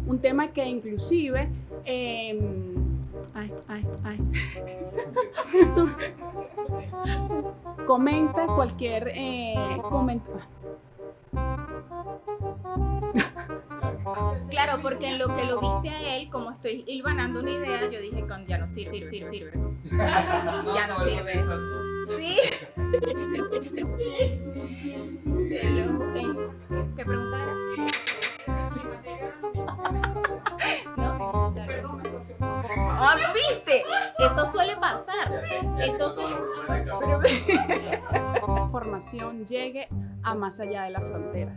Un tema que inclusive comenta cualquier comentario. Claro, porque en lo que lo viste a él, como estoy hilvanando una idea, yo dije, ya no sirve. Ya no sirve. ¿Sí? ¿Qué pregunta era? ¿Viste? Eso suele pasar. Entonces, La información llegue a más allá de la frontera.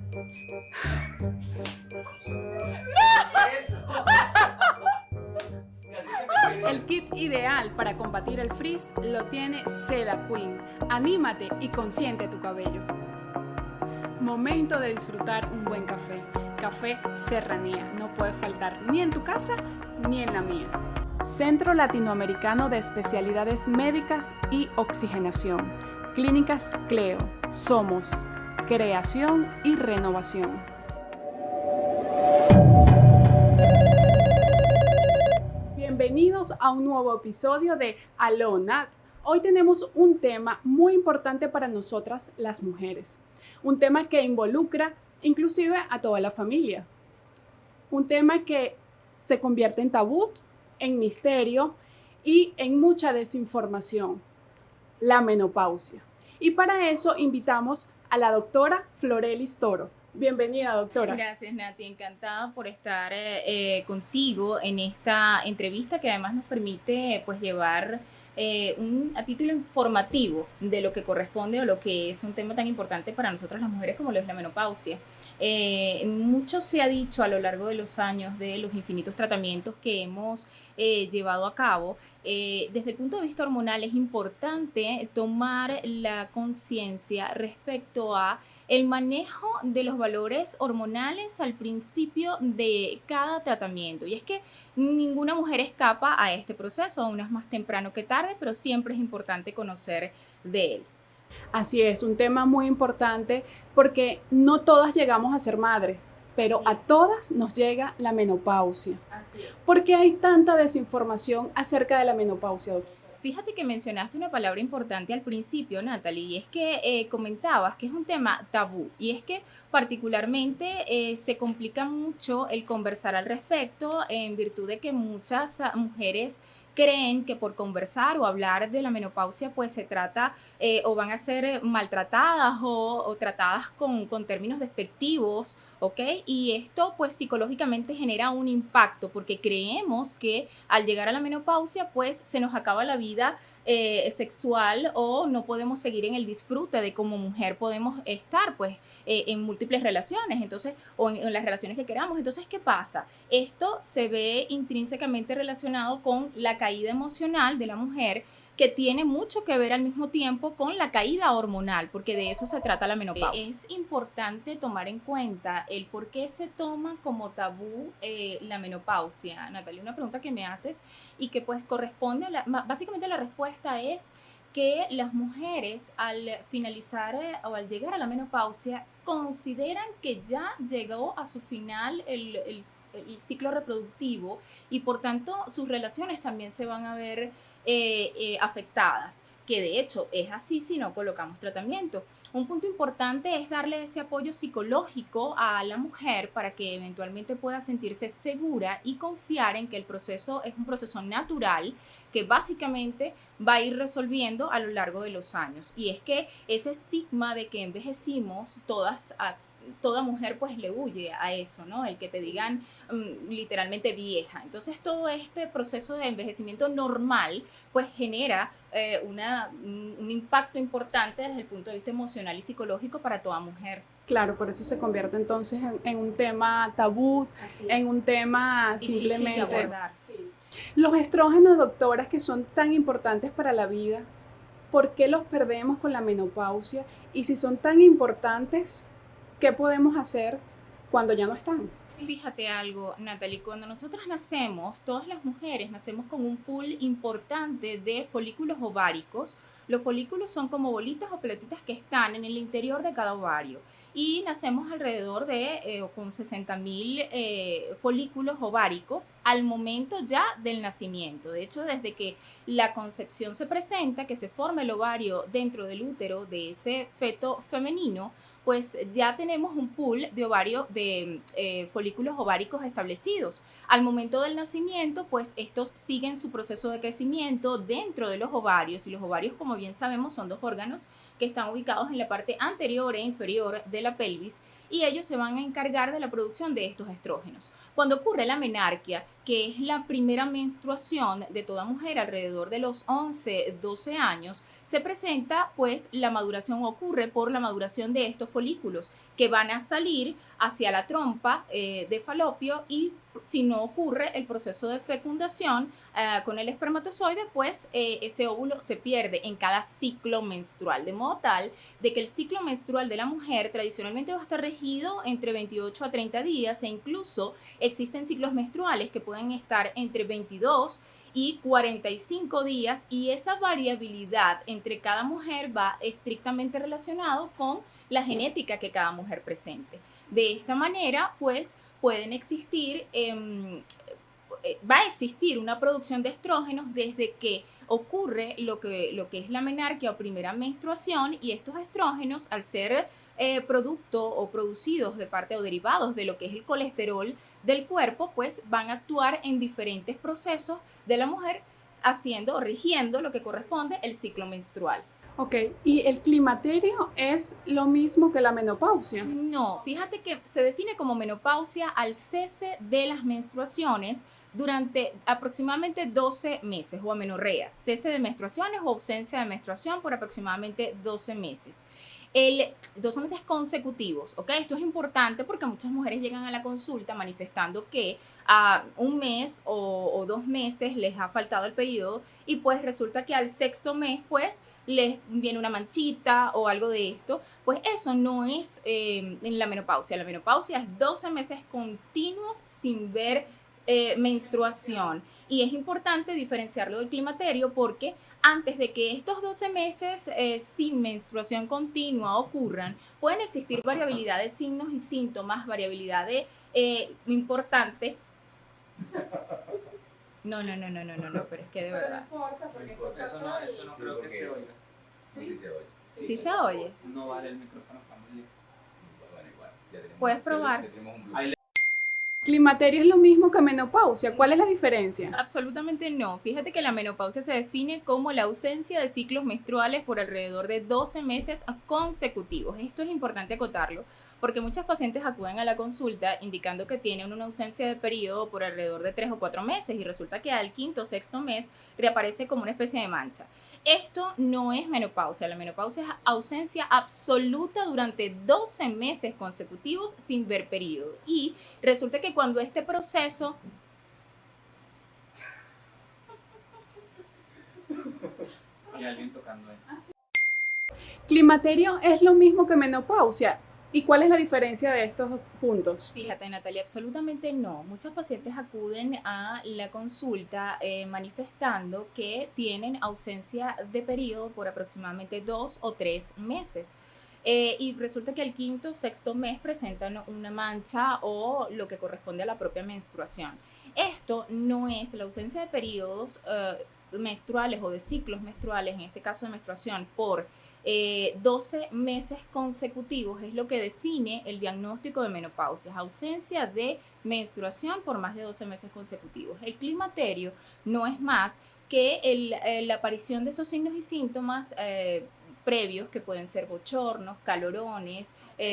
El kit ideal para combatir el frizz lo tiene Seda Queen. Anímate y consiente tu cabello. Momento de disfrutar un buen café. Café Serranía. No puede faltar ni en tu casa ni en la mía. Centro Latinoamericano de Especialidades Médicas y Oxigenación. Clínicas Cleo. Somos creación y renovación. Bienvenidos a un nuevo episodio de Aló Nat. Hoy tenemos un tema muy importante para nosotras las mujeres. Un tema que involucra inclusive a toda la familia. Un tema que se convierte en tabú, en misterio y en mucha desinformación. La menopausia. Y para eso invitamos a la doctora Florelis Toro. Bienvenida, doctora. Gracias, Nati. Encantada por estar contigo en esta entrevista que además nos permite pues llevar a título informativo de lo que corresponde o lo que es un tema tan importante para nosotras las mujeres como lo es la menopausia. Mucho se ha dicho a lo largo de los años de los infinitos tratamientos que hemos llevado a cabo. Desde el punto de vista hormonal es importante tomar la conciencia respecto a el manejo de los valores hormonales al principio de cada tratamiento. Y es que ninguna mujer escapa a este proceso, unas más temprano que tarde, pero siempre es importante conocer de él. Así es, un tema muy importante porque no todas llegamos a ser madres, pero a todas nos llega la menopausia. Así es. ¿Por qué hay tanta desinformación acerca de la menopausia, doctora? Fíjate que mencionaste una palabra importante al principio, Natalie, y es que comentabas que es un tema tabú, y es que particularmente se complica mucho el conversar al respecto en virtud de que muchas mujeres creen que por conversar o hablar de la menopausia pues se trata o van a ser maltratadas o tratadas con términos despectivos, ¿ok? Y esto pues psicológicamente genera un impacto porque creemos que al llegar a la menopausia pues se nos acaba la vida sexual o no podemos seguir en el disfrute de como mujer podemos estar pues en múltiples relaciones, entonces, o en las relaciones que queramos. Entonces, ¿qué pasa? Esto se ve intrínsecamente relacionado con la caída emocional de la mujer, que tiene mucho que ver al mismo tiempo con la caída hormonal, porque de eso se trata la menopausia. Es importante tomar en cuenta el por qué se toma como tabú la menopausia. Natalia, una pregunta que me haces y que pues corresponde básicamente la respuesta es que las mujeres al finalizar o al llegar a la menopausia consideran que ya llegó a su final el ciclo reproductivo y por tanto sus relaciones también se van a ver afectadas, que de hecho es así si no colocamos tratamiento. Un punto importante es darle ese apoyo psicológico a la mujer para que eventualmente pueda sentirse segura y confiar en que el proceso es un proceso natural que básicamente va a ir resolviendo a lo largo de los años. Y es que ese estigma de que envejecimos toda mujer pues le huye a eso, ¿no? El que te digan literalmente vieja. Entonces todo este proceso de envejecimiento normal pues genera un impacto importante desde el punto de vista emocional y psicológico para toda mujer. Claro, por eso se convierte entonces en un tema tabú, en un tema simplemente... Difícil de abordar. Sí. Los estrógenos, doctoras, que son tan importantes para la vida, ¿por qué los perdemos con la menopausia? Y si son tan importantes, ¿qué podemos hacer cuando ya no están? Fíjate algo, Natalie, cuando nosotras nacemos, todas las mujeres nacemos con un pool importante de folículos ováricos. Los folículos son como bolitas o pelotitas que están en el interior de cada ovario y nacemos alrededor de con 60.000 folículos ováricos al momento ya del nacimiento. De hecho, desde que la concepción se presenta, que se forma el ovario dentro del útero de ese feto femenino, pues ya tenemos un pool de ovario, de folículos ováricos establecidos. Al momento del nacimiento, pues estos siguen su proceso de crecimiento dentro de los ovarios, y los ovarios, como bien sabemos, son dos órganos que están ubicados en la parte anterior e inferior de la pelvis, y ellos se van a encargar de la producción de estos estrógenos. Cuando ocurre la menarquia, que es la primera menstruación de toda mujer alrededor de los 11, 12 años, se presenta pues la maduración, ocurre por la maduración de estos folículos que van a salir hacia la trompa de falopio, y si no ocurre el proceso de fecundación con el espermatozoide, pues ese óvulo se pierde en cada ciclo menstrual, de modo tal de que el ciclo menstrual de la mujer tradicionalmente va a estar regido entre 28 a 30 días, e incluso existen ciclos menstruales que pueden estar entre 22 y 45 días, y esa variabilidad entre cada mujer va estrictamente relacionado con la genética que cada mujer presente. De esta manera, pues, pueden existir, va a existir una producción de estrógenos desde que ocurre lo que es la menarquia o primera menstruación, y estos estrógenos, al ser producto o producidos de parte o derivados de lo que es el colesterol del cuerpo, pues van a actuar en diferentes procesos de la mujer, haciendo o rigiendo lo que corresponde el ciclo menstrual. Ok, ¿y el climaterio es lo mismo que la menopausia? No, fíjate que se define como menopausia al cese de las menstruaciones durante aproximadamente 12 meses, o amenorrea, cese de menstruaciones o ausencia de menstruación por aproximadamente 12 meses. 12 meses consecutivos, ¿ok? Esto es importante porque muchas mujeres llegan a la consulta manifestando que a un mes o 2 meses les ha faltado el periodo, y pues resulta que al sexto mes pues les viene una manchita o algo de esto. Pues eso no es en la menopausia. La menopausia es 12 meses continuos sin ver menstruación, y es importante diferenciarlo del climaterio porque antes de que estos 12 meses sin menstruación continua ocurran, pueden existir variabilidad de signos y síntomas, variabilidad de importante. No, pero es que de verdad. No importa, porque eso no creo que se oiga. Sí se oye. ¿Sí se oye? No vale, el micrófono está muy lejos. Bueno, igual. Puedes probar. ¿Climaterio es lo mismo que menopausia? ¿Cuál es la diferencia? Absolutamente no. Fíjate que la menopausia se define como la ausencia de ciclos menstruales por alrededor de 12 meses consecutivos. Esto es importante acotarlo porque muchas pacientes acuden a la consulta indicando que tienen una ausencia de periodo por alrededor de 3 o 4 meses, y resulta que al quinto o sexto mes reaparece como una especie de mancha. Esto no es menopausia. La menopausia es ausencia absoluta durante 12 meses consecutivos sin ver periodo, y resulta que cuando este proceso Y alguien tocando ahí. ¿Climaterio es lo mismo que menopausia? ¿Y cuál es la diferencia de estos puntos? Fíjate, Natalia, absolutamente no. Muchos pacientes acuden a la consulta manifestando que tienen ausencia de periodo por aproximadamente 2 o 3 meses. Y resulta que al quinto o sexto mes presentan una mancha o lo que corresponde a la propia menstruación. Esto no es la ausencia de periodos menstruales o de ciclos menstruales, en este caso de menstruación, por 12 meses consecutivos, es lo que define el diagnóstico de menopausia, es ausencia de menstruación por más de 12 meses consecutivos. El climaterio no es más que la aparición de esos signos y síntomas previos, que pueden ser bochornos, calorones,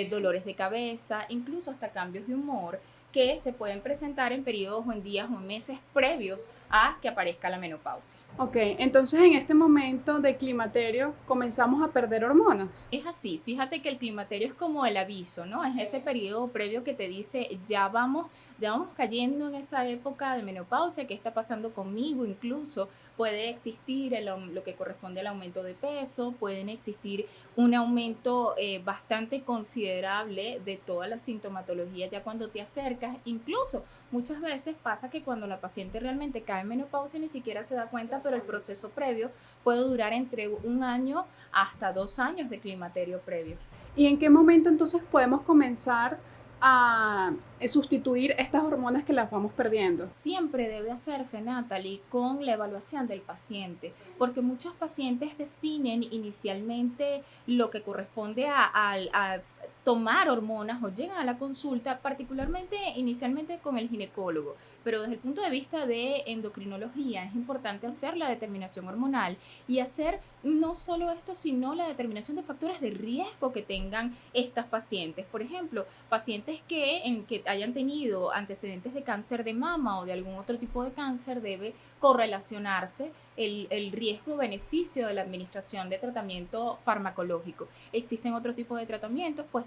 dolores de cabeza, incluso hasta cambios de humor, que se pueden presentar en periodos o en días o en meses previos a que aparezca la menopausia. Ok, entonces en este momento de climaterio comenzamos a perder hormonas. Es así, fíjate que el climaterio es como el aviso, ¿no? Es ese periodo previo que te dice ya vamos ya vamos cayendo en esa época de menopausia, ¿qué está pasando conmigo? Incluso puede existir lo que corresponde al aumento de peso, pueden existir un aumento bastante considerable de toda la sintomatología ya cuando te acercas. Incluso muchas veces pasa que cuando la paciente realmente cae en menopausia ni siquiera se da cuenta, pero el proceso previo puede durar entre 1 año hasta 2 años de climaterio previo. ¿Y en qué momento entonces podemos comenzar a sustituir estas hormonas que las vamos perdiendo? Siempre debe hacerse, Natalie, con la evaluación del paciente, porque muchos pacientes definen inicialmente lo que corresponde a tomar hormonas o llegan a la consulta, particularmente inicialmente con el ginecólogo, pero desde el punto de vista de endocrinología es importante hacer la determinación hormonal y hacer no solo esto, sino la determinación de factores de riesgo que tengan estas pacientes. Por ejemplo, pacientes que hayan tenido antecedentes de cáncer de mama o de algún otro tipo de cáncer, debe correlacionarse el riesgo-beneficio de la administración de tratamiento farmacológico. Existen otros tipos de tratamientos pues,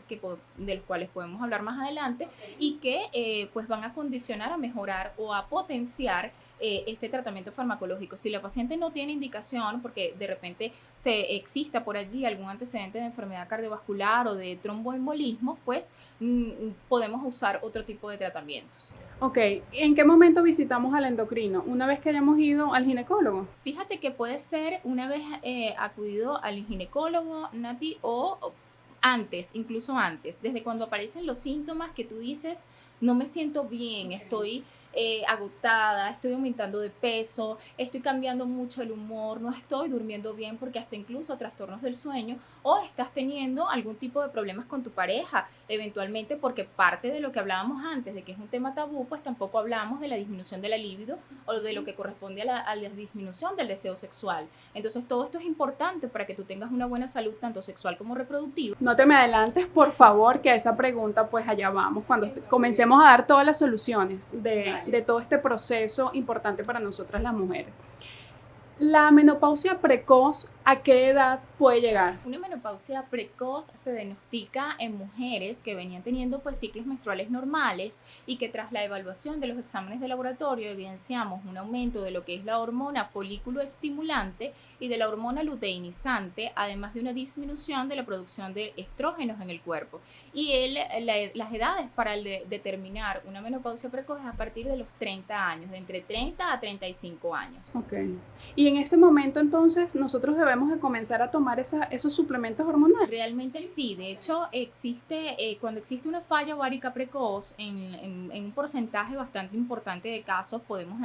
de los cuales podemos hablar más adelante y que pues, van a condicionar a mejorar o a potenciar este tratamiento farmacológico. Si la paciente no tiene indicación, porque de repente exista por allí algún antecedente de enfermedad cardiovascular o de tromboembolismo, pues podemos usar otro tipo de tratamientos. Ok, ¿en qué momento visitamos al endocrino? ¿Una vez que hayamos ido al ginecólogo? Fíjate que puede ser una vez acudido al ginecólogo, Nati, o antes, incluso antes, desde cuando aparecen los síntomas que tú dices, no me siento bien, estoy agotada, estoy aumentando de peso, estoy cambiando mucho el humor, no estoy durmiendo bien porque hasta incluso trastornos del sueño o estás teniendo algún tipo de problemas con tu pareja, eventualmente porque parte de lo que hablábamos antes, de que es un tema tabú, pues tampoco hablamos de la disminución de la libido o de lo que corresponde a la disminución del deseo sexual. Entonces todo esto es importante para que tú tengas una buena salud tanto sexual como reproductiva. No te me adelantes, por favor, que a esa pregunta pues allá vamos, cuando comencemos a dar todas las soluciones de todo este proceso importante para nosotras las mujeres. La menopausia precoz, ¿a qué edad puede llegar? Una menopausia precoz se diagnostica en mujeres que venían teniendo pues ciclos menstruales normales y que tras la evaluación de los exámenes de laboratorio evidenciamos un aumento de lo que es la hormona folículo estimulante y de la hormona luteinizante, además de una disminución de la producción de estrógenos en el cuerpo. Y las edades para determinar una menopausia precoz es a partir de los 30 años, de entre 30 a 35 años. Ok. Y en este momento entonces nosotros debemos de comenzar a tomar esos suplementos hormonales. Realmente sí, de hecho cuando existe una falla ovárica precoz, en un porcentaje bastante importante de casos podemos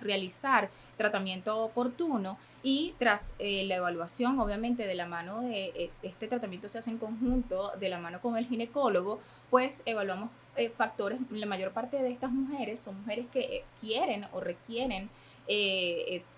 realizar tratamiento oportuno y tras la evaluación obviamente de la mano de este tratamiento se hace en conjunto de la mano con el ginecólogo, pues evaluamos factores. La mayor parte de estas mujeres son mujeres que quieren o requieren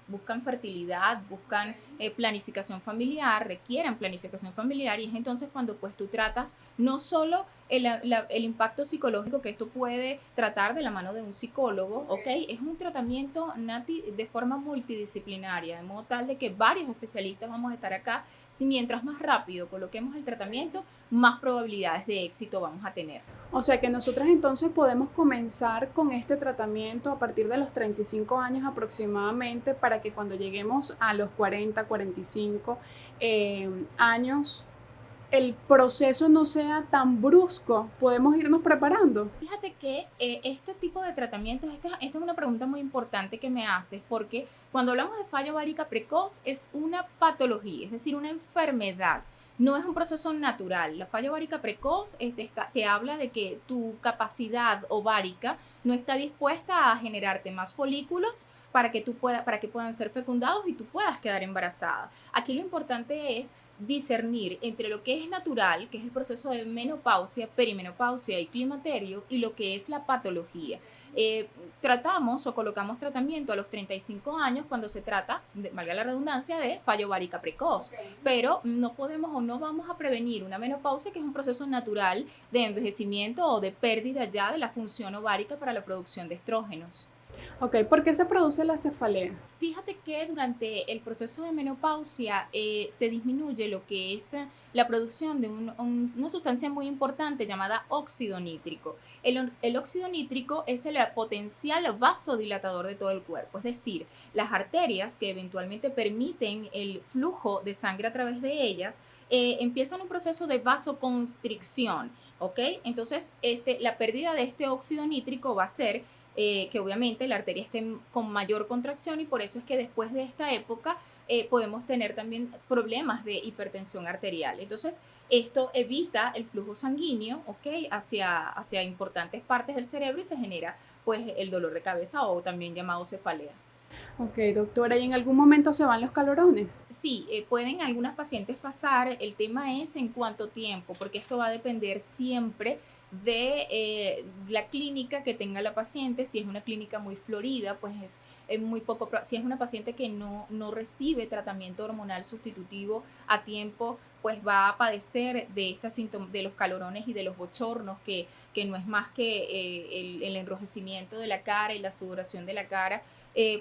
buscan fertilidad, buscan planificación familiar, requieren planificación familiar y es entonces cuando pues tú tratas no solo el impacto psicológico que esto puede tratar de la mano de un psicólogo, ¿ok? Es un tratamiento, Nati, de forma multidisciplinaria, de modo tal de que varios especialistas vamos a estar acá. Si mientras más rápido coloquemos el tratamiento, más probabilidades de éxito vamos a tener. O sea que nosotras entonces podemos comenzar con este tratamiento a partir de los 35 años aproximadamente para que cuando lleguemos a los 40, 45 años, el proceso no sea tan brusco, podemos irnos preparando. Fíjate que este tipo de tratamientos, esta es una pregunta muy importante que me haces, porque cuando hablamos de falla ovárica precoz es una patología, es decir, una enfermedad. No es un proceso natural. La falla ovárica precoz te habla de que tu capacidad ovárica no está dispuesta a generarte más folículos para que puedan ser fecundados y tú puedas quedar embarazada. Aquí lo importante es discernir entre lo que es natural, que es el proceso de menopausia, perimenopausia y climaterio, y lo que es la patología. Tratamos o colocamos tratamiento a los 35 años cuando se trata, valga la redundancia, de falla ovárica precoz, pero no podemos o no vamos a prevenir una menopausia, que es un proceso natural de envejecimiento o de pérdida ya de la función ovárica para la producción de estrógenos. Ok, ¿por qué se produce la cefalea? Fíjate que durante el proceso de menopausia se disminuye lo que es la producción de una sustancia muy importante llamada óxido nítrico. El óxido nítrico es el potencial vasodilatador de todo el cuerpo, es decir, las arterias que eventualmente permiten el flujo de sangre a través de ellas empiezan un proceso de vasoconstricción, ¿ok? Entonces, la pérdida de este óxido nítrico va a ser que obviamente la arteria esté con mayor contracción y por eso es que después de esta época podemos tener también problemas de hipertensión arterial. Entonces, esto evita el flujo sanguíneo, ¿ok? hacia importantes partes del cerebro y se genera pues el dolor de cabeza o también llamado cefalea. Ok, doctora, ¿y en algún momento se van los calorones? Sí, pueden algunas pacientes pasar, el tema es en cuánto tiempo, porque esto va a depender siempre de la clínica que tenga la paciente. Si es una clínica muy florida, pues es muy poco, si es una paciente que no recibe tratamiento hormonal sustitutivo a tiempo, pues va a padecer de esta de los calorones y de los bochornos, que no es más que el enrojecimiento de la cara y la sudoración de la cara.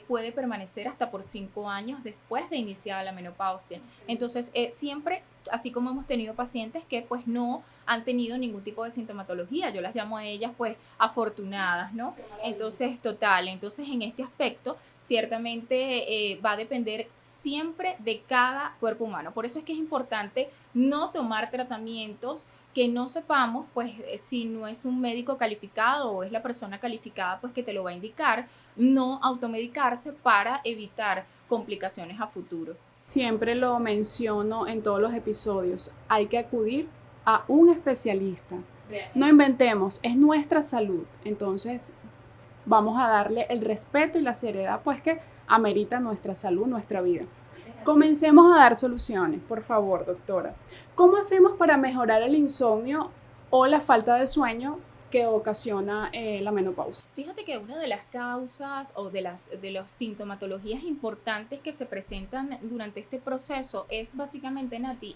Puede permanecer hasta por 5 años después de iniciada la menopausia. Entonces, siempre, así como hemos tenido pacientes que pues no han tenido ningún tipo de sintomatología, yo las llamo a ellas pues afortunadas, ¿no? Entonces, entonces en este aspecto, ciertamente va a depender siempre de cada cuerpo humano. Por eso es que es importante no tomar tratamientos que no sepamos, pues si no es un médico calificado o es la persona calificada, pues que te lo va a indicar, no automedicarse para evitar complicaciones a futuro. Siempre lo menciono en todos los episodios, hay que acudir a un especialista. No inventemos, es nuestra salud, entonces vamos a darle el respeto y la seriedad pues que amerita nuestra salud, nuestra vida. Comencemos a dar soluciones, por favor, doctora. ¿Cómo hacemos para mejorar el insomnio o la falta de sueño que ocasiona la menopausia? Fíjate que una de las causas o de las sintomatologías importantes que se presentan durante este proceso es básicamente, Nati,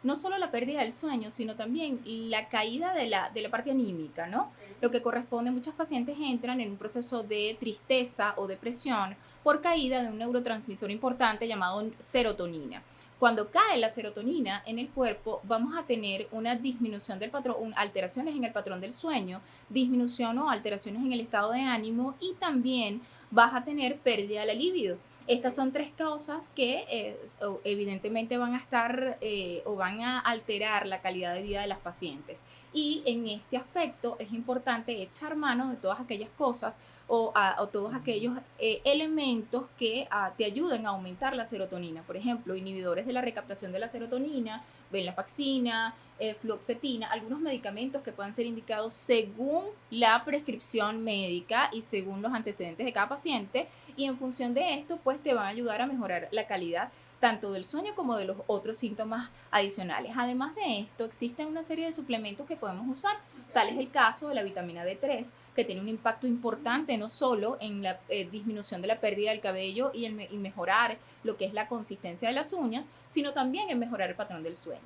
no solo la pérdida del sueño, sino también la caída de la parte anímica, ¿no? Lo que corresponde, muchos pacientes entran en un proceso de tristeza o depresión por caída de un neurotransmisor importante llamado serotonina. Cuando cae la serotonina en el cuerpo, vamos a tener una disminución del patrón, alteraciones en el patrón del sueño, disminución o alteraciones en el estado de ánimo y también vas a tener pérdida de la libido. Estas son 3 causas que evidentemente van a estar o van a alterar la calidad de vida de las pacientes. Y en este aspecto es importante echar mano de todas aquellas cosas o todos aquellos elementos que te ayuden a aumentar la serotonina. Por ejemplo, inhibidores de la recaptación de la serotonina, venlafaxina, fluoxetina, algunos medicamentos que puedan ser indicados según la prescripción médica y según los antecedentes de cada paciente, y en función de esto pues te van a ayudar a mejorar la calidad tanto del sueño como de los otros síntomas adicionales. Además de esto, existen una serie de suplementos que podemos usar. Tal es el caso de la vitamina D3, que tiene un impacto importante no solo en la disminución de la pérdida del cabello y mejorar lo que es la consistencia de las uñas, sino también en mejorar el patrón del sueño.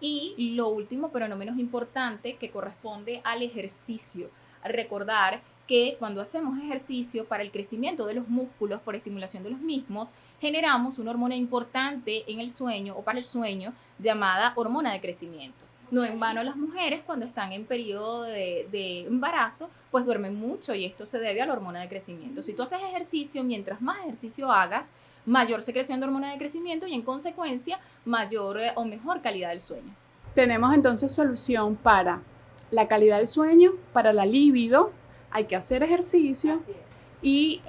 Y lo último, pero no menos importante, que corresponde al ejercicio. Recordar que cuando hacemos ejercicio para el crecimiento de los músculos por estimulación de los mismos, generamos una hormona importante en el sueño o para el sueño llamada hormona de crecimiento. No en vano las mujeres cuando están en periodo de embarazo pues duermen mucho y esto se debe a la hormona de crecimiento. Si tú haces ejercicio, mientras más ejercicio hagas, mayor secreción de hormona de crecimiento y en consecuencia mayor o mejor calidad del sueño. Tenemos entonces solución para la calidad del sueño, para la libido, hay que hacer ejercicio y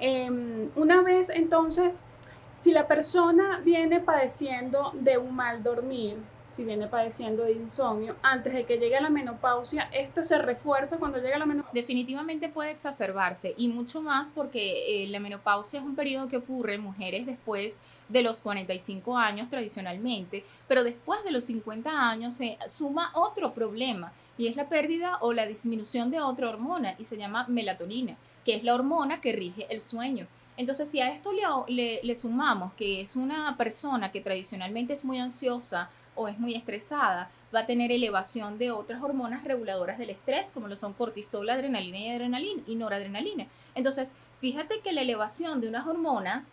una vez entonces, si la persona viene padeciendo de un mal dormir, si viene padeciendo de insomnio, antes de que llegue a la menopausia, ¿esto se refuerza cuando llega la menopausia? Definitivamente puede exacerbarse y mucho más porque la menopausia es un periodo que ocurre en mujeres después de los 45 años tradicionalmente, pero después de los 50 años se suma otro problema y es la pérdida o la disminución de otra hormona y se llama melatonina, que es la hormona que rige el sueño. Entonces, si a esto le sumamos que es una persona que tradicionalmente es muy ansiosa, o es muy estresada, va a tener elevación de otras hormonas reguladoras del estrés, como lo son cortisol, adrenalina y noradrenalina. Entonces, fíjate que la elevación de unas hormonas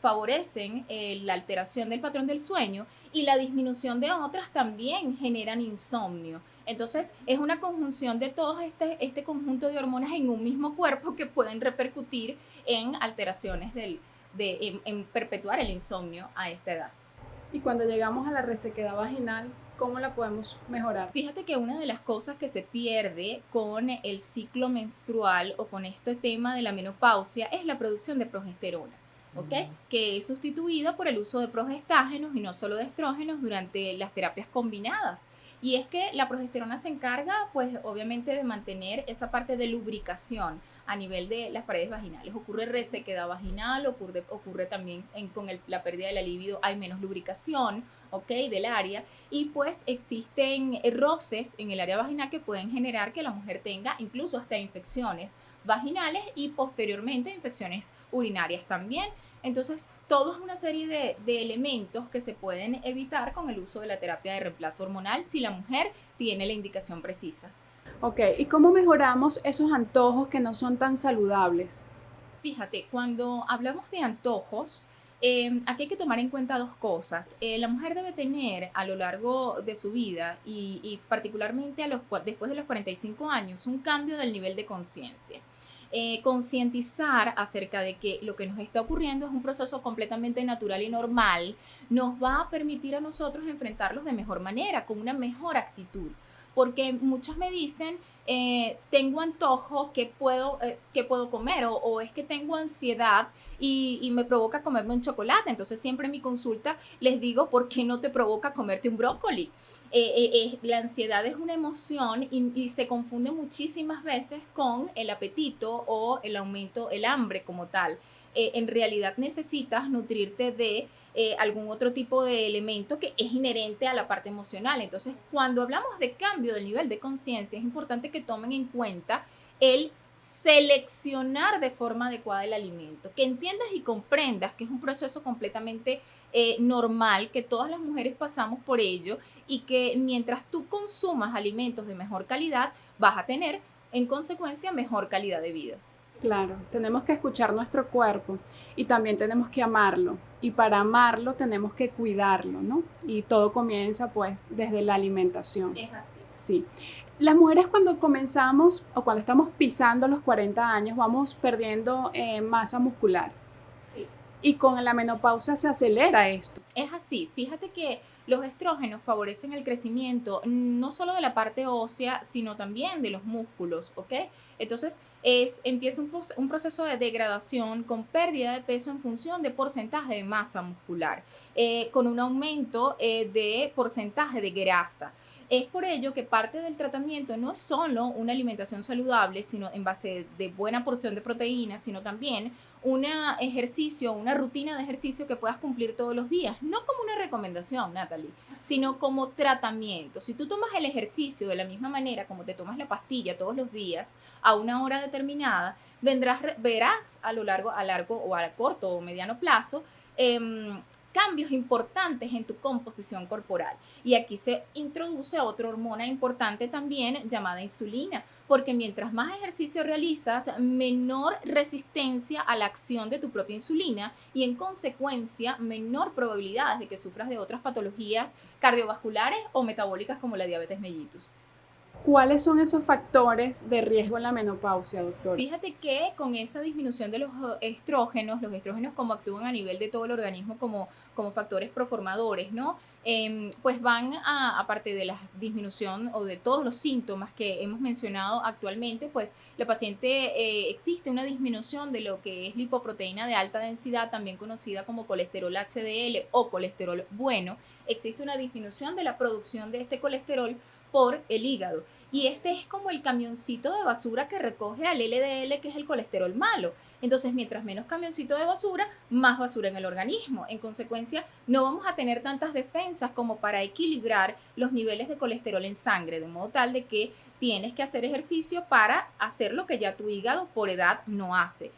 favorecen la alteración del patrón del sueño, y la disminución de otras también generan insomnio. Entonces, es una conjunción de todo este conjunto de hormonas en un mismo cuerpo que pueden repercutir en alteraciones en perpetuar el insomnio a esta edad. Y cuando llegamos a la resequedad vaginal, ¿cómo la podemos mejorar? Fíjate que una de las cosas que se pierde con el ciclo menstrual o con este tema de la menopausia es la producción de progesterona, ¿ok? Que es sustituida por el uso de progestágenos y no solo de estrógenos durante las terapias combinadas. Y es que la progesterona se encarga, pues obviamente, de mantener esa parte de lubricación a nivel de las paredes vaginales. Ocurre resequedad vaginal, ocurre también con la pérdida de la libido, hay menos lubricación, ¿ok? Del área, y pues existen roces en el área vaginal que pueden generar que la mujer tenga incluso hasta infecciones vaginales y posteriormente infecciones urinarias también. Entonces, todo es una serie de elementos que se pueden evitar con el uso de la terapia de reemplazo hormonal si la mujer tiene la indicación precisa. Ok, ¿y cómo mejoramos esos antojos que no son tan saludables? Fíjate, cuando hablamos de antojos, aquí hay que tomar en cuenta dos cosas. La mujer debe tener a lo largo de su vida y particularmente después de los 45 años un cambio del nivel de conciencia. Concientizar acerca de que lo que nos está ocurriendo es un proceso completamente natural y normal, nos va a permitir a nosotros enfrentarlos de mejor manera, con una mejor actitud. Porque muchos me dicen, tengo antojo, ¿qué puedo comer? O es que tengo ansiedad y me provoca comerme un chocolate. Entonces siempre en mi consulta les digo, ¿por qué no te provoca comerte un brócoli? La ansiedad es una emoción y se confunde muchísimas veces con el apetito o el aumento, el hambre como tal. En realidad necesitas nutrirte de algún otro tipo de elemento que es inherente a la parte emocional. Entonces, cuando hablamos de cambio del nivel de conciencia, es importante que tomen en cuenta el seleccionar de forma adecuada el alimento, que entiendas y comprendas que es un proceso completamente normal, que todas las mujeres pasamos por ello, y que mientras tú consumas alimentos de mejor calidad, vas a tener en consecuencia mejor calidad de vida. Claro, tenemos que escuchar nuestro cuerpo y también tenemos que amarlo. Y para amarlo tenemos que cuidarlo, ¿no? Y todo comienza pues desde la alimentación. Es así. Sí. Las mujeres cuando comenzamos o cuando estamos pisando los 40 años vamos perdiendo masa muscular. Sí. Y con la menopausia se acelera esto. Es así. Fíjate que los estrógenos favorecen el crecimiento no solo de la parte ósea, sino también de los músculos, ¿ok? Entonces, empieza un proceso de degradación con pérdida de peso en función de porcentaje de masa muscular, con un aumento de porcentaje de grasa. Es por ello que parte del tratamiento no es solo una alimentación saludable, sino en base de buena porción de proteínas, sino también un ejercicio, una rutina de ejercicio que puedas cumplir todos los días, no como una recomendación, Natalie, sino como tratamiento. Si tú tomas el ejercicio de la misma manera como te tomas la pastilla todos los días a una hora determinada, verás a largo o a corto o mediano plazo cambios importantes en tu composición corporal. Y aquí se introduce otra hormona importante también llamada insulina, porque mientras más ejercicio realizas, menor resistencia a la acción de tu propia insulina y en consecuencia menor probabilidades de que sufras de otras patologías cardiovasculares o metabólicas como la diabetes mellitus. ¿Cuáles son esos factores de riesgo en la menopausia, doctor? Fíjate que con esa disminución de los estrógenos como actúan a nivel de todo el organismo como factores proformadores, ¿no? Pues van aparte de la disminución o de todos los síntomas que hemos mencionado actualmente, pues la paciente existe una disminución de lo que es lipoproteína de alta densidad, también conocida como colesterol HDL o colesterol bueno. Existe una disminución de la producción de este colesterol por el hígado. Y este es como el camioncito de basura que recoge al LDL, que es el colesterol malo. Entonces, mientras menos camioncito de basura, más basura en el organismo. En consecuencia, no vamos a tener tantas defensas como para equilibrar los niveles de colesterol en sangre, de modo tal de que tienes que hacer ejercicio para hacer lo que ya tu hígado por edad no hace.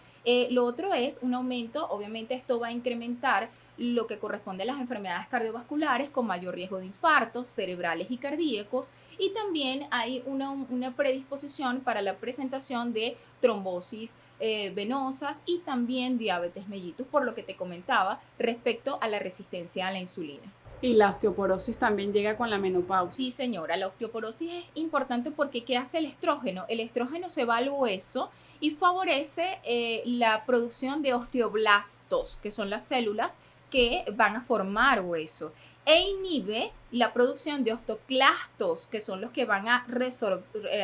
Lo otro es un aumento, obviamente esto va a incrementar lo que corresponde a las enfermedades cardiovasculares con mayor riesgo de infartos cerebrales y cardíacos, y también hay una predisposición para la presentación de trombosis venosas y también diabetes mellitus, por lo que te comentaba respecto a la resistencia a la insulina. Y la osteoporosis también llega con la menopausia. Sí, señora, la osteoporosis es importante porque ¿qué hace el estrógeno? El estrógeno se va al hueso y favorece la producción de osteoblastos, que son las células que van a formar hueso, e inhibe la producción de osteoclastos, que son los que van a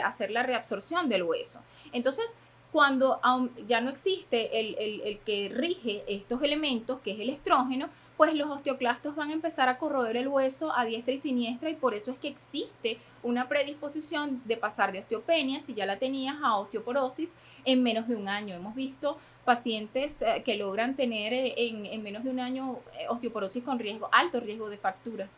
hacer la reabsorción del hueso. Entonces, cuando ya no existe el que rige estos elementos, que es el estrógeno, pues los osteoclastos van a empezar a corroer el hueso a diestra y siniestra, y por eso es que existe una predisposición de pasar de osteopenia, si ya la tenías, a osteoporosis en menos de un año. Hemos visto pacientes que logran tener en menos de un año osteoporosis con alto riesgo de fractura.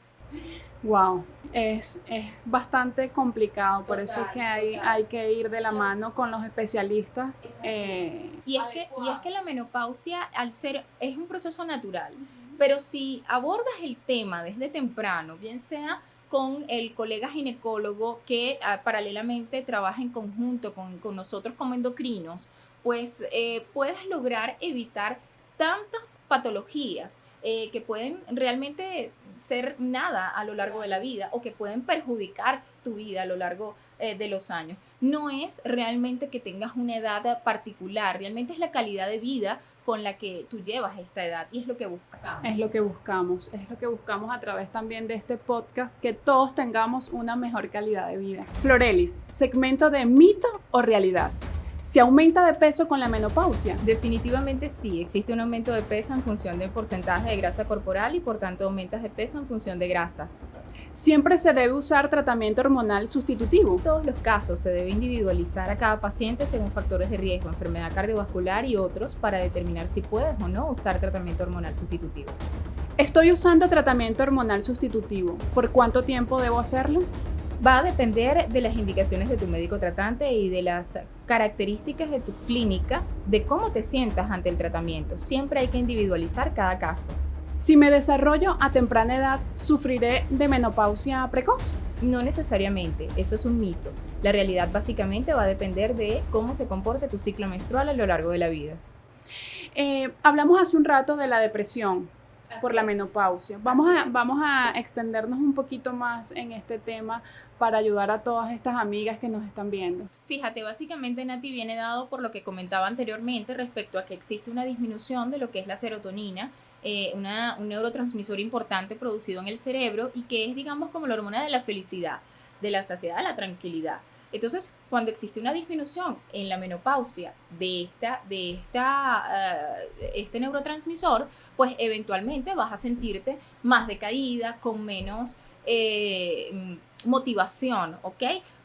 Wow, es bastante complicado, por eso es que hay que ir de la mano con los especialistas. Y es que la menopausia, es un proceso natural, pero si abordas el tema desde temprano, bien sea con el colega ginecólogo que paralelamente trabaja en conjunto con nosotros como endocrinos, pues puedes lograr evitar tantas patologías que pueden realmente ser nada a lo largo de la vida o que pueden perjudicar tu vida a lo largo de los años. No es realmente que tengas una edad particular, realmente es la calidad de vida con la que tú llevas esta edad, y es lo que buscamos. Es lo que buscamos a través también de este podcast, que todos tengamos una mejor calidad de vida. Florelis, segmento de mito o realidad. ¿Se aumenta de peso con la menopausia? Definitivamente sí, existe un aumento de peso en función del porcentaje de grasa corporal y por tanto aumentas de peso en función de grasa. ¿Siempre se debe usar tratamiento hormonal sustitutivo? En todos los casos se debe individualizar a cada paciente según factores de riesgo, enfermedad cardiovascular y otros, para determinar si puedes o no usar tratamiento hormonal sustitutivo. Estoy usando tratamiento hormonal sustitutivo. ¿Por cuánto tiempo debo hacerlo? Va a depender de las indicaciones de tu médico tratante y de las características de tu clínica, de cómo te sientas ante el tratamiento. Siempre hay que individualizar cada caso. Si me desarrollo a temprana edad, ¿sufriré de menopausia precoz? No necesariamente, eso es un mito. La realidad básicamente va a depender de cómo se comporte tu ciclo menstrual a lo largo de la vida. Hablamos hace un rato de la depresión por la menopausia. Vamos a extendernos un poquito más en este tema para ayudar a todas estas amigas que nos están viendo. Fíjate, básicamente, Nati, viene dado por lo que comentaba anteriormente respecto a que existe una disminución de lo que es la serotonina, un neurotransmisor importante producido en el cerebro y que es, digamos, como la hormona de la felicidad, de la saciedad, de la tranquilidad. Entonces, cuando existe una disminución en la menopausia de este neurotransmisor, pues eventualmente vas a sentirte más decaída, con menos motivación, ¿ok?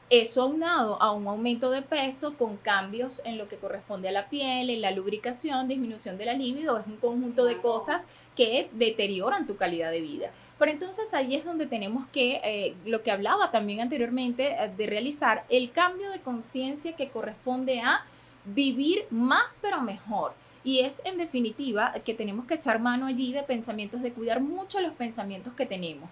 Eso aunado a un aumento de peso con cambios en lo que corresponde a la piel, en la lubricación, disminución de la libido, es un conjunto de cosas que deterioran tu calidad de vida. Pero entonces ahí es donde tenemos que, lo que hablaba también anteriormente, de realizar el cambio de conciencia que corresponde a vivir más pero mejor. Y es en definitiva que tenemos que echar mano allí de pensamientos, de cuidar mucho los pensamientos que tenemos.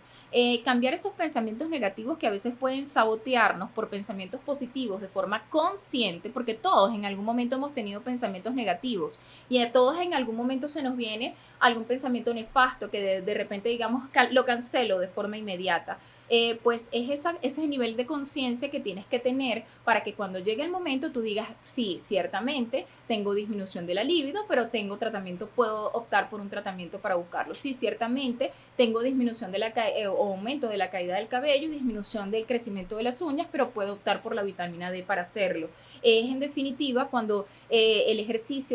Cambiar esos pensamientos negativos que a veces pueden sabotearnos por pensamientos positivos de forma consciente, porque todos en algún momento hemos tenido pensamientos negativos y a todos en algún momento se nos viene algún pensamiento nefasto que de repente, digamos, lo cancelo de forma inmediata. Pues es ese nivel de conciencia que tienes que tener para que cuando llegue el momento tú digas, sí, ciertamente tengo disminución de la libido, pero tengo tratamiento, puedo optar por un tratamiento para buscarlo. Sí, ciertamente tengo disminución o aumento de la caída del cabello, disminución del crecimiento de las uñas, pero puedo optar por la vitamina D para hacerlo. Es en definitiva cuando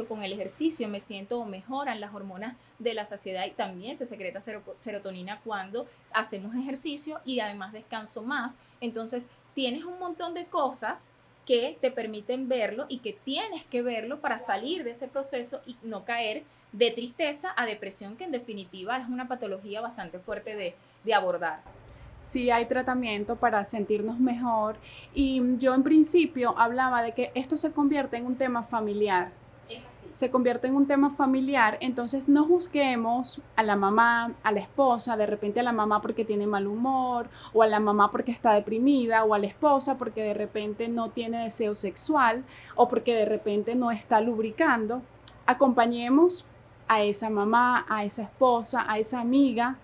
con el ejercicio me siento o mejoran las hormonas de la saciedad y también se secreta serotonina cuando hacemos ejercicio y además descanso más. Entonces tienes un montón de cosas que te permiten verlo y que tienes que verlo para salir de ese proceso y no caer de tristeza a depresión, que en definitiva es una patología bastante fuerte de abordar. Sí, hay tratamiento para sentirnos mejor, y yo en principio hablaba de que esto se convierte en un tema familiar. Es así. se convierte en un tema familiar, entonces no juzguemos a la mamá, a la esposa, de repente a la mamá porque tiene mal humor, o a la mamá porque está deprimida, o a la esposa porque de repente no tiene deseo sexual, o porque de repente no está lubricando. Acompañemos a esa mamá, a esa esposa, a esa amiga,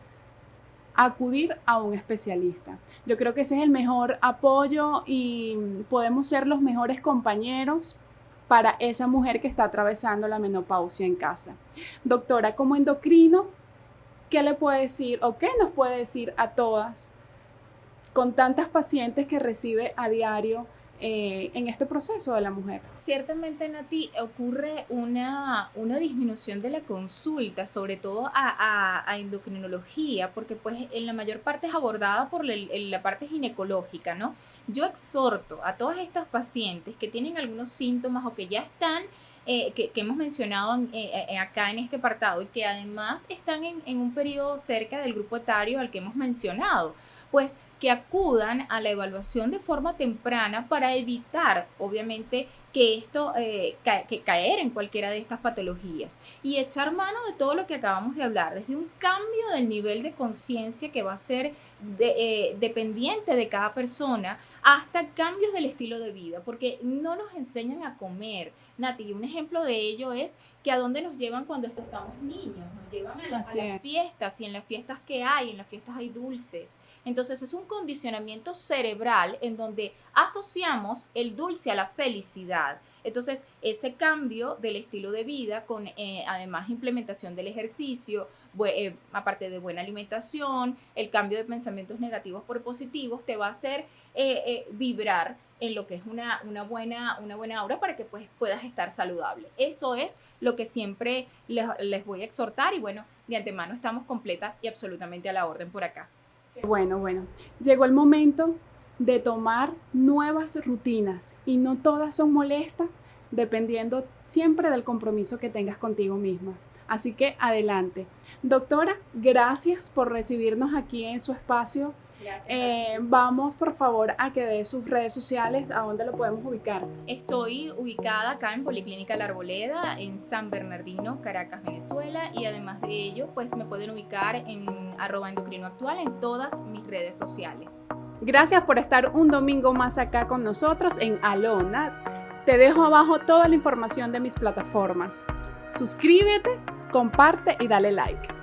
a acudir a un especialista. Yo creo que ese es el mejor apoyo y podemos ser los mejores compañeros para esa mujer que está atravesando la menopausia en casa. Doctora, como endocrino, ¿qué le puede decir o qué nos puede decir a todas con tantas pacientes que recibe a diario en este proceso de la mujer? Ciertamente, Nati, ocurre una disminución de la consulta, sobre todo a endocrinología, porque pues en la mayor parte es abordada por la parte ginecológica, ¿no? Yo exhorto a todas estas pacientes que tienen algunos síntomas o que ya están, que hemos mencionado acá en este apartado y que además están en un periodo cerca del grupo etario al que hemos mencionado, pues que acudan a la evaluación de forma temprana para evitar, obviamente, que esto, que caer en cualquiera de estas patologías y echar mano de todo lo que acabamos de hablar, desde un cambio del nivel de conciencia que va a ser dependiente de cada persona, hasta cambios del estilo de vida, porque no nos enseñan a comer. Nati, un ejemplo de ello es que a dónde nos llevan cuando estamos niños, nos llevan a las fiestas, y en las fiestas que hay, en las fiestas hay dulces. Entonces es un condicionamiento cerebral en donde asociamos el dulce a la felicidad. Entonces ese cambio del estilo de vida con además implementación del ejercicio, aparte de buena alimentación, el cambio de pensamientos negativos por positivos, te va a hacer vibrar en lo que es una buena aura para que pues, puedas estar saludable. Eso es lo que siempre les voy a exhortar y bueno, de antemano estamos completas y absolutamente a la orden por acá. Bueno, llegó el momento de tomar nuevas rutinas y no todas son molestas, dependiendo siempre del compromiso que tengas contigo misma. Así que adelante. Doctora, gracias por recibirnos aquí en su espacio. Vamos por favor a que dé sus redes sociales, ¿a dónde lo podemos ubicar? Estoy ubicada acá en Policlínica La Arboleda, en San Bernardino, Caracas, Venezuela, y además de ello, pues me pueden ubicar en @endocrinoactual en todas mis redes sociales. Gracias por estar un domingo más acá con nosotros en Alonat. Te dejo abajo toda la información de mis plataformas. Suscríbete, comparte y dale like.